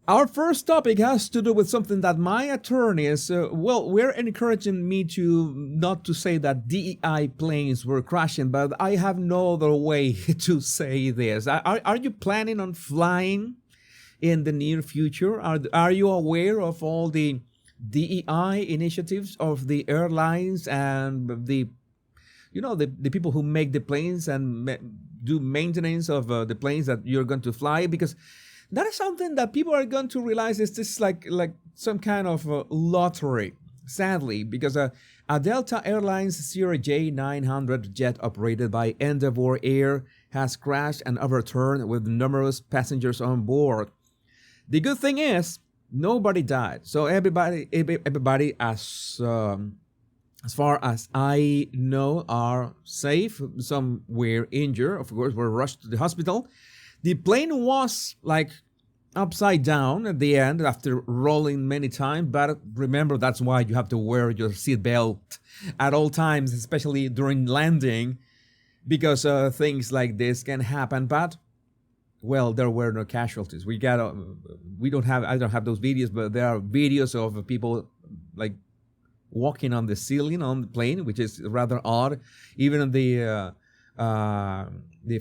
Our first topic has to do with something that my attorneys, we're encouraging me to not to say that DEI planes were crashing, but I have no other way to say this. Are you planning on flying in the near future? Are you aware of all the DEI initiatives of the airlines and the people who make the planes and do maintenance of the planes that you're going to fly? Because that is something that people are going to realize is this like some kind of lottery, sadly, because a Delta Airlines CRJ-900 jet operated by Endeavour Air has crashed and overturned with numerous passengers on board. The good thing is nobody died, so everybody as far as I know, are safe. Some were injured, of course, were rushed to the hospital. The plane was like upside down at the end after rolling many times, but remember, that's why you have to wear your seatbelt at all times, especially during landing, because things like this can happen. But well, there were no casualties. We don't have, I don't have those videos, but there are videos of people like walking on the ceiling on the plane, which is rather odd. Even the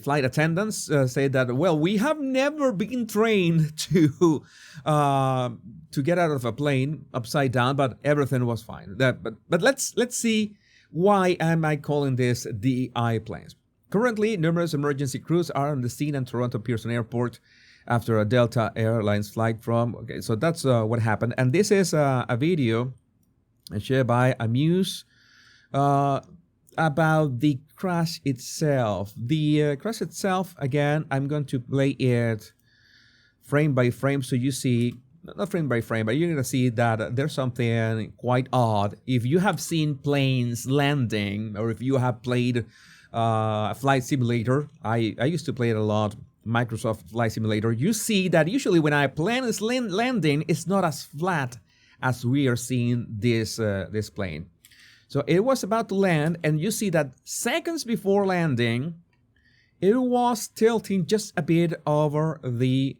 flight attendants say that, well, we have never been trained to get out of a plane upside down, but everything was fine. But let's see, why am I calling this DEI planes? Currently, numerous emergency crews are on the scene in Toronto Pearson Airport after a Delta Airlines flight from. Okay, so that's what happened, and this is a video shared by Amuse about the crash itself. The crash itself, again, I'm going to play it frame by frame, so you see, not frame by frame, but you're going to see that there's something quite odd. If you have seen planes landing, or if you have played a flight simulator, I used to play it a lot, Microsoft Flight Simulator, you see that usually when a plane is landing, it's not as flat as we are seeing this plane. So it was about to land, and you see that seconds before landing, it was tilting just a bit over the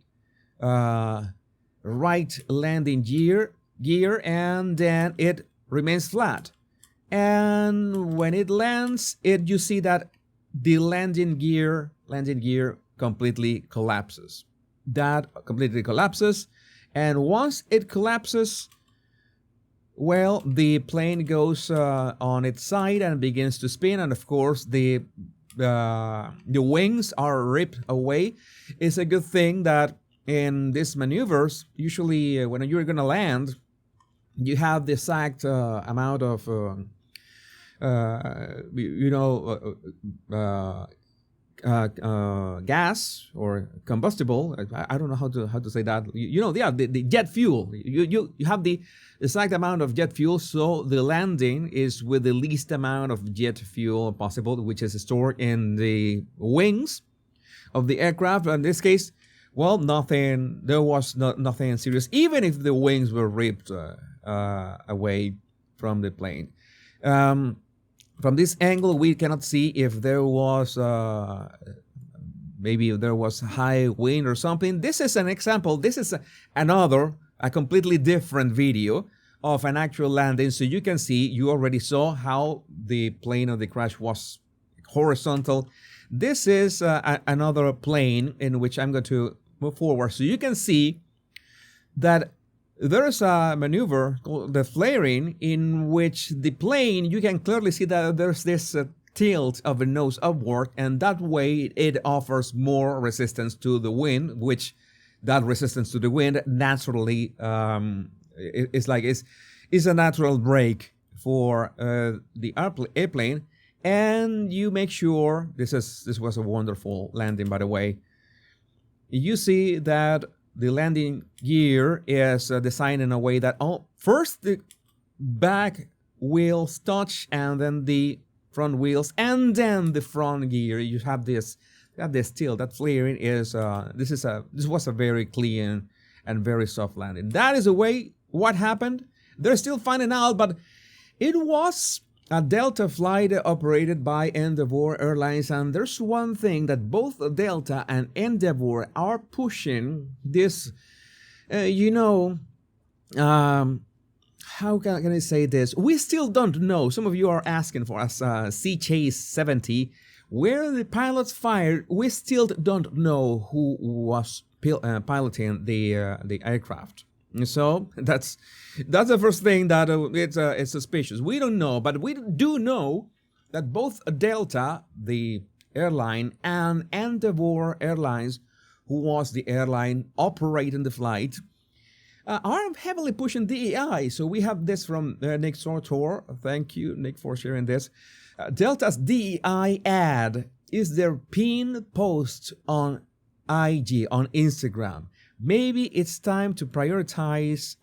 right landing gear, and then it remains flat. And when it lands, you see that the landing gear completely collapses. That completely collapses, and once it collapses, well, the plane goes on its side and begins to spin, and of course the wings are ripped away. It's a good thing that in these maneuvers, usually when you're going to land, you have the exact amount of gas or combustible. I don't know how to say that. The jet fuel. You have the exact amount of jet fuel, so the landing is with the least amount of jet fuel possible, which is stored in the wings of the aircraft. In this case, well, there was nothing serious, even if the wings were ripped away from the plane. From this angle, we cannot see if there was maybe there was high wind or something. This is an example. This is a completely different video of an actual landing. So you can see, you already saw how the plane of the crash was horizontal. This is another plane in which I'm going to move forward. So you can see that there's a maneuver called the flaring, in which the plane, you can clearly see that there's this tilt of the nose upward, and that way it offers more resistance to the wind, which that resistance to the wind naturally is a natural brake for the airplane. And you make sure, this was a wonderful landing, by the way. You see that the landing gear is designed in a way that first the back wheels touch, and then the front wheels, and then the front gear. You have this tilt. That flaring is this was a very clean and very soft landing. That is the way what happened. They're still finding out, but it was a Delta flight operated by Endeavour Airlines, and there's one thing that both Delta and Endeavour are pushing this You know, how can I say this? We still don't know. Some of you are asking for us, Sea Chase 70, where the pilots fired. We still don't know who was piloting the aircraft. So that's the first thing that it's suspicious. We don't know, but we do know that both Delta, the airline, and Endeavour Airlines, who was the airline operating the flight, are heavily pushing DEI. So we have this from Nick Sortor. Thank you, Nick, for sharing this. Delta's DEI ad is their pinned post on IG, on Instagram. Maybe it's time to prioritize,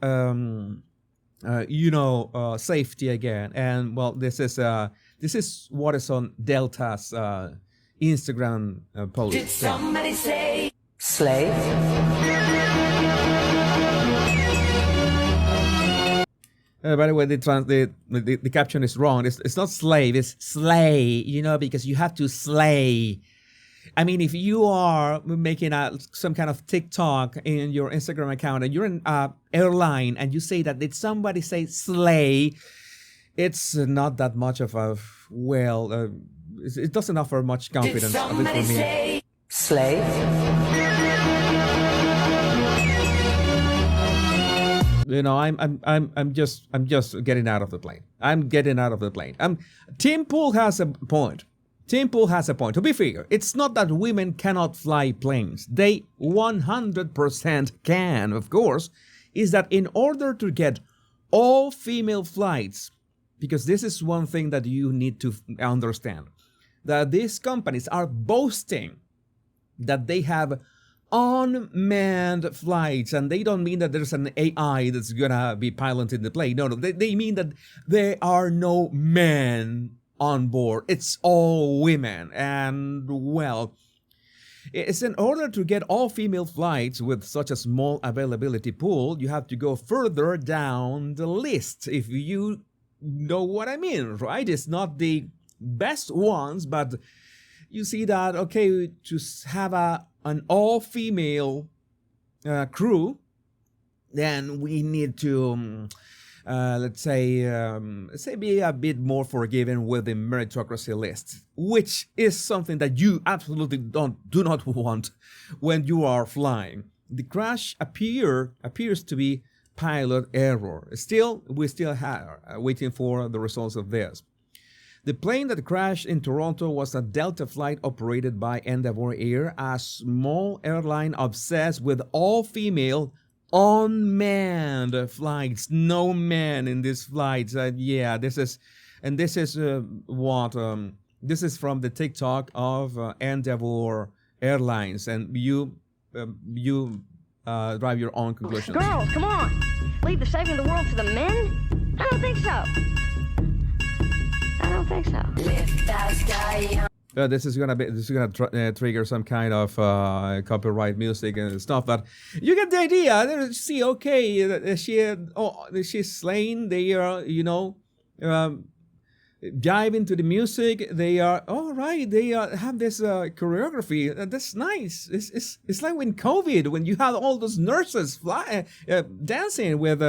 safety again. And well, this is what is on Delta's Instagram post. Did somebody say slave? By the way, the caption is wrong. It's not slave, it's slay, because you have to slay. I mean, if you are making some kind of TikTok in your Instagram account and you're an airline and you say that, did somebody say slay? It's not that much of a, it doesn't offer much confidence. Did somebody say slave? I'm just getting out of the plane. I'm getting out of the plane. Tim Pool has a point. To be fair, it's not that women cannot fly planes. They 100% can, of course. Is that in order to get all female flights, because this is one thing that you need to understand, that these companies are boasting that they have unmanned flights, and they don't mean that there's an AI that's gonna be piloting the plane. No, they mean that there are no men on board. It's all women. And well, it's in order to get all female flights with such a small availability pool, you have to go further down the list, if you know what I mean, right? It's not the best ones, but you see that, okay, to have an all-female crew, then we need to let's say be a bit more forgiving with the meritocracy list, which is something that you absolutely do not want when you are flying. The crash appears to be pilot error. We still are waiting for the results of this. The plane that crashed in Toronto was a Delta flight operated by Endeavour Air, a small airline obsessed with all-female unmanned flights. No man in these flights. This is this is from the TikTok of Endeavour Airlines, and you drive your own conclusions. Girls, come on! Leave the saving the world to the men? I don't think so. This is gonna trigger some kind of copyright music and stuff. But you get the idea. See, okay, she's slaying. They are, dive into the music. They are all right. They have this choreography. That's nice. It's like when COVID, when you had all those nurses dancing with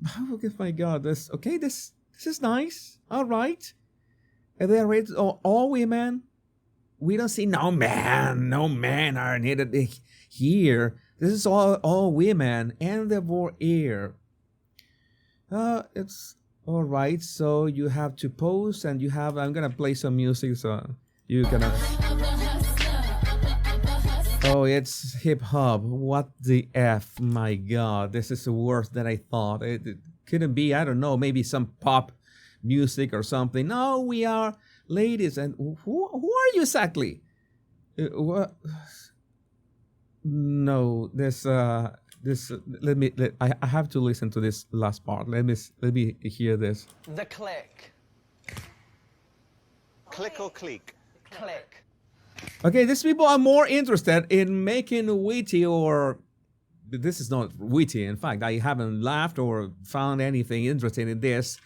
oh my God, this is nice. All right. And they are rated all women. We don't see no man are needed here. This is all women. Endeavour Air. It's all right. So you have to pose, and I'm gonna play some music, so you gonna. Oh, it's hip hop. What the F? My God, this is worse than I thought. It couldn't be. I don't know. Maybe some pop music or something. No, we are ladies. And who are you exactly? What? No, this. I have to listen to this last part. Let me hear this. The click. Click or click? Click. Okay, these people are more interested in making witty, or this is not witty. In fact, I haven't laughed or found anything interesting in this.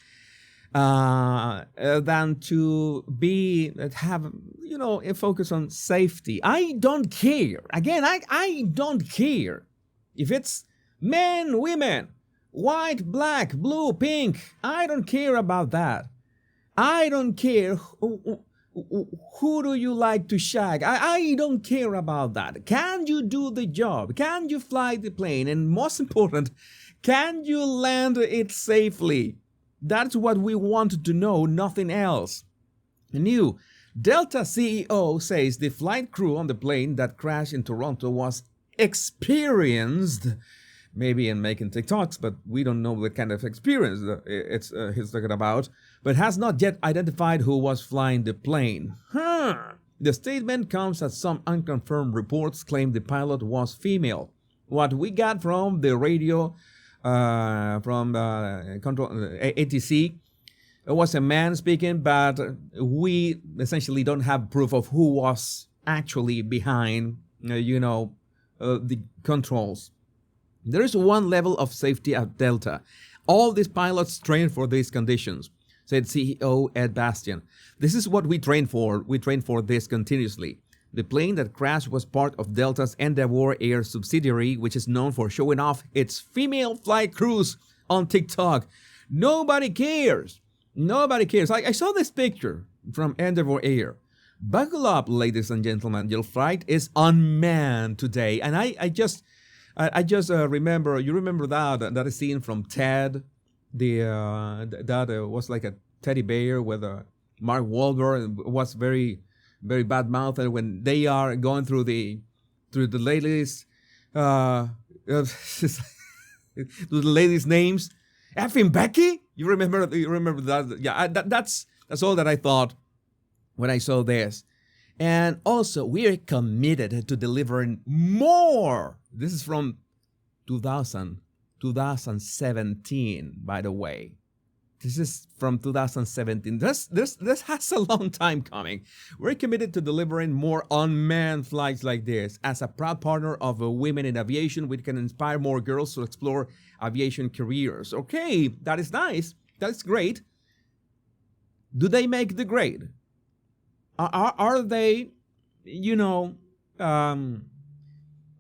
than to have a focus on safety. I don't care. Again, I don't care if it's men, women, white, black, blue, pink. I don't care about that. I don't care who do you like to shag. I don't care about that. Can you do the job? Can you fly the plane? And most important, can you land it safely? That's what we want to know, nothing else. New Delta CEO says the flight crew on the plane that crashed in Toronto was experienced, maybe in making TikToks, but we don't know what kind of experience he's talking about, but has not yet identified who was flying the plane. The statement comes as some unconfirmed reports claim the pilot was female. What we got from the radio, from control ATC, it was a man speaking, but we essentially don't have proof of who was actually behind, the controls. There is one level of safety at Delta. All these pilots train for these conditions, said CEO Ed Bastian. This is what we train for. We train for this continuously. The plane that crashed was part of Delta's Endeavour Air subsidiary, which is known for showing off its female flight crews on TikTok. Nobody cares. Nobody cares. I saw this picture from Endeavour Air. Buckle up, ladies and gentlemen. Your flight is unmanned today. And I just remember, you remember that scene from Ted, that was like a teddy bear with Mark Wahlberg. Was very, very bad mouth, and when they are going through the ladies, to the ladies' names, effing Becky. You remember that? Yeah, that's all that I thought when I saw this. And also, we are committed to delivering more. This is from 2017, by the way. This is from 2017. This has a long time coming. We're committed to delivering more unmanned flights like this. As a proud partner of women in aviation, we can inspire more girls to explore aviation careers. Okay, that is nice. That's great. Do they make the grade? Are they,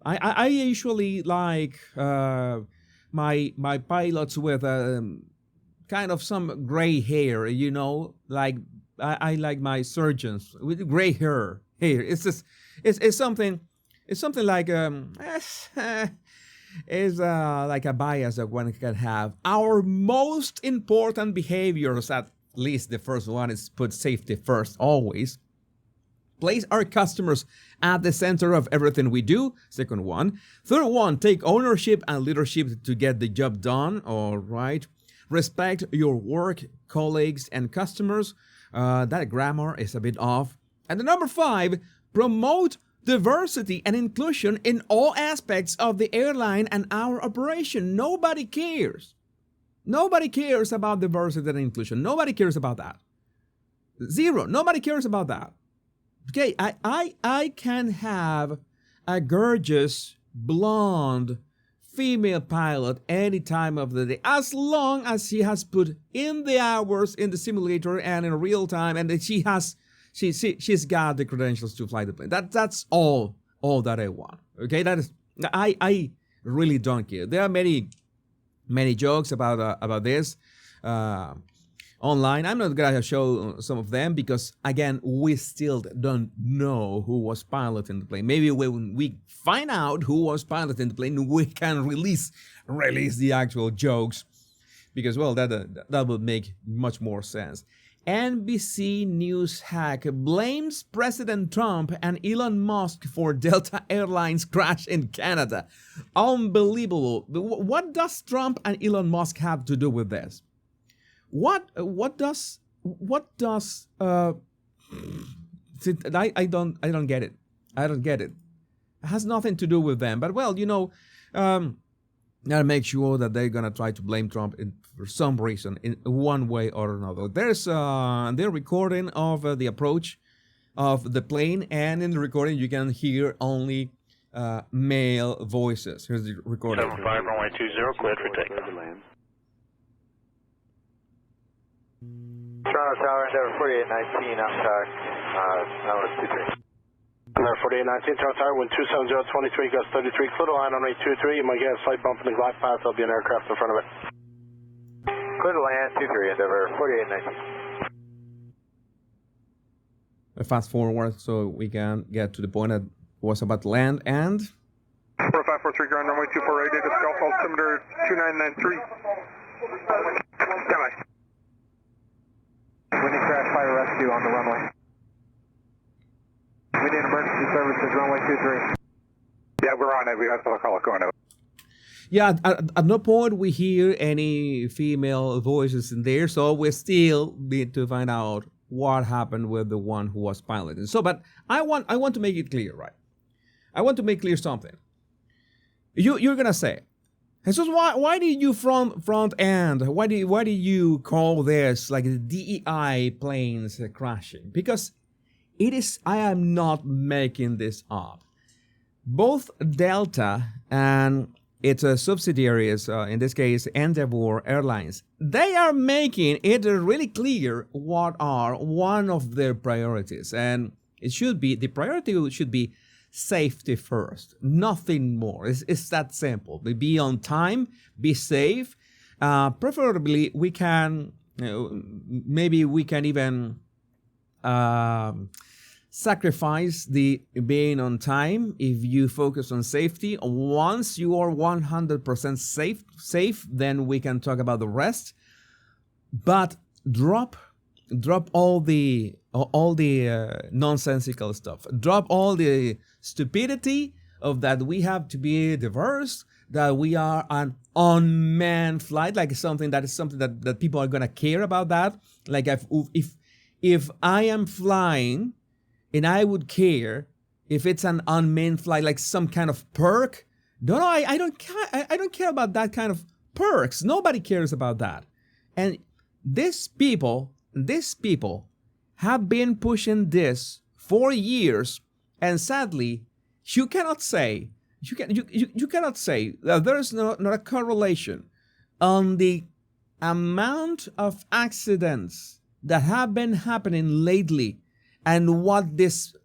I usually like my pilots with kind of some gray hair, like I like my surgeons with gray hair. It's just it's something like is like a bias that one can have. Our most important behaviors, at least the first one, is put safety first always. Place our customers at the center of everything we do. Second one. Third one, take ownership and leadership to get the job done. All right. Respect your work, colleagues, and customers. That grammar is a bit off. And the number 5, promote diversity and inclusion in all aspects of the airline and our operation. Nobody cares. Nobody cares about diversity and inclusion. Nobody cares about that. Zero. Nobody cares about that. Okay, I can have a gorgeous, blonde, female pilot any time of the day, as long as she has put in the hours in the simulator and in real time, and that she's got the credentials to fly the plane. That's all that I want. Okay, that is I really don't care. There are many jokes about this online. I'm not gonna show some of them because, again, we still don't know who was piloting the plane. Maybe when we find out who was piloting the plane, we can release the actual jokes, because, well, that would make much more sense. NBC News hack blames President Trump and Elon Musk for Delta Airlines crash in Canada. Unbelievable. What does Trump and Elon Musk have to do with this? What does I don't get it. I don't get it. It has nothing to do with them. But, well, gotta make sure that they're gonna try to blame Trump for some reason in one way or another. There's their recording of the approach of the plane, and in the recording you can hear only male voices. Here's the recording. 75 runway 20, cleared for takeoff. Toronto Tower, Endeavor 4819, outside, Nautilus 23. Endeavor 4819, Toronto Tower, wind 270, 23, gust 33, clear the line on rate 23, you might get a slight bump in the glide path, there'll be an aircraft in front of it. Clear the land, 23, Endeavor 4819. Fast forward so we can get to the point that was about land and 4543 ground runway 24 data Golf altimeter 2993. Stand by. We need crash fire rescue on the runway. We need emergency services runway 23. Yeah, we're on it. We have to call it going out. yeah, at no point we hear any female voices in there, so we still need to find out what happened with the one who was piloting. So, but I want to make it clear, right? I want to make clear something. You're gonna say, Jesus, why did you front end? Why do you call this like the DEI planes crashing? Because it is. I am not making this up. Both Delta and its subsidiaries, in this case Endeavor Airlines, they are making it really clear what are one of their priorities, and the priority should be safety first, nothing more. It's that simple. Be on time, be safe. Preferably, we can maybe we can even sacrifice the being on time if you focus on safety. Once you are 100% safe, then we can talk about the rest. But drop all the nonsensical stuff. Drop all the stupidity of that we have to be diverse, that we are an unmanned flight, like something that people are gonna care about that. Like if I am flying and I would care if it's an unmanned flight, like some kind of perk. No, I don't care about that kind of perks. Nobody cares about that. And these people have been pushing this for years, and sadly, you cannot say that there is not a correlation on the amount of accidents that have been happening lately and what these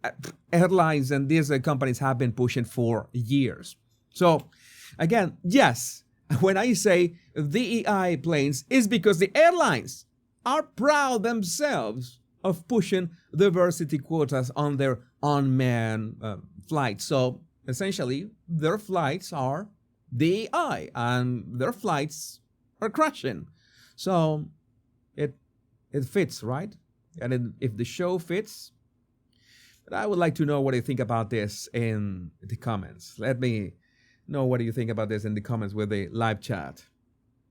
airlines and these companies have been pushing for years. So, again, yes, when I say DEI planes, it's because the airlines are proud themselves of pushing diversity quotas on their unmanned flights. So, essentially, their flights are DEI, and their flights are crashing. So, it fits, right? And if the show fits, but I would like to know what you think about this in the comments. Let me know what you think about this in the comments with the live chat.